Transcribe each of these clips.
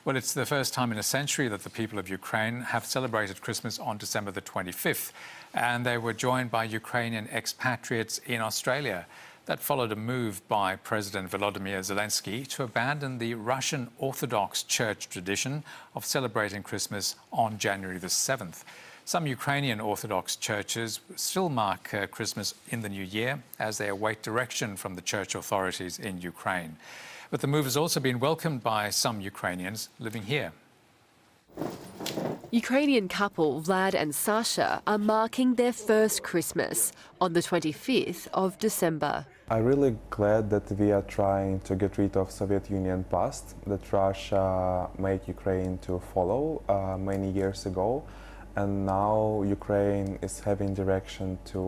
Well, it's the first time in a century that the people of Ukraine have celebrated Christmas on December the 25th, and they were joined by Ukrainian expatriates in Australia. That followed a move by President Volodymyr Zelensky to abandon the Russian Orthodox Church tradition of celebrating Christmas on January the 7th. Some Ukrainian Orthodox churches still mark Christmas in the new year as they await direction from the church authorities in Ukraine. But the move has also been welcomed by some Ukrainians living here. Ukrainian couple Vlad and Sasha are marking their first Christmas on the 25th of December. I'm really glad that we are trying to get rid of Soviet Union past, that Russia made Ukraine to follow many years ago. And now Ukraine is having direction to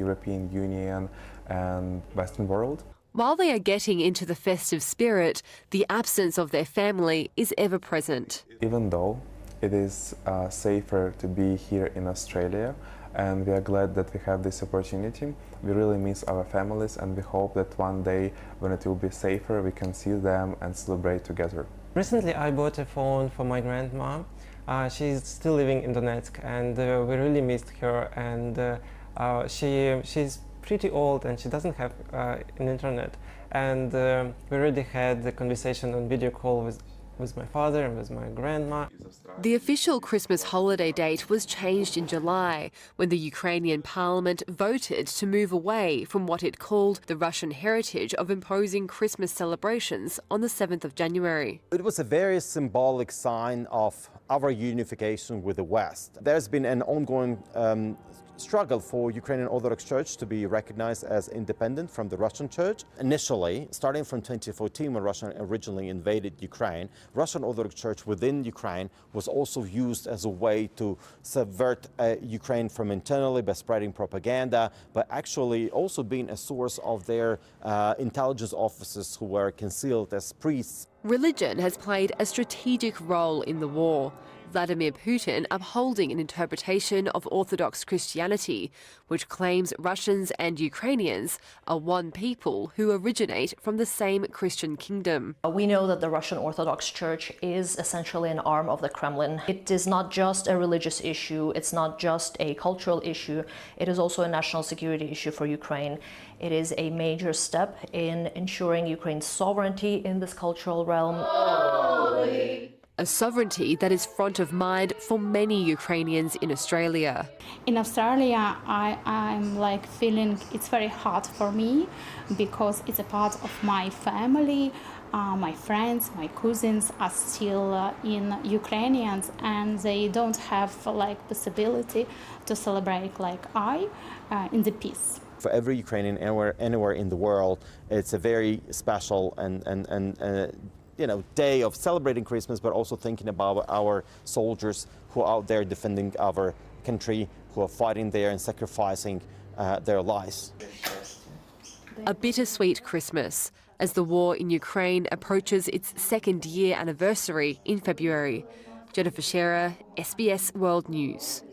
European Union and Western world. While they are getting into the festive spirit, the absence of their family is ever present. Even though it is safer to be here in Australia, and we are glad that we have this opportunity, we really miss our families, and we hope that one day when it will be safer, we can see them and celebrate together. Recently I bought a phone for my grandma. She's still living in Donetsk, and we really missed her, and she's pretty old and she doesn't have an internet, and we already had the conversation on video call with my father and with my grandma. The official Christmas holiday date was changed in July when the Ukrainian parliament voted to move away from what it called the Russian heritage of imposing Christmas celebrations on the 7th of January. It was a very symbolic sign of our unification with the West. There's been an ongoing struggle for Ukrainian Orthodox Church to be recognized as independent from the Russian Church. Initially, starting from 2014 when Russia originally invaded Ukraine, Russian Orthodox Church within Ukraine was also used as a way to subvert Ukraine from internally by spreading propaganda, but actually also being a source of their intelligence officers who were concealed as priests. Religion has played a strategic role in the war. Vladimir Putin upholding an interpretation of Orthodox Christianity, which claims Russians and Ukrainians are one people who originate from the same Christian kingdom. We know that the Russian Orthodox Church is essentially an arm of the Kremlin. It is not just a religious issue, it's not just a cultural issue, it is also a national security issue for Ukraine. It is a major step in ensuring Ukraine's sovereignty in this cultural realm. A sovereignty that is front of mind for many Ukrainians in Australia. In Australia, I'm like feeling it's very hard for me because it's a part of my family. My friends, my cousins are still in Ukrainians, and they don't have like possibility to celebrate like I in the peace. For every Ukrainian anywhere in the world, it's a very special and day of celebrating Christmas, but also thinking about our soldiers who are out there defending our country, who are fighting there and sacrificing their lives. A bittersweet Christmas as the war in Ukraine approaches its second year anniversary in February. Jennifer Shearer, SBS World News.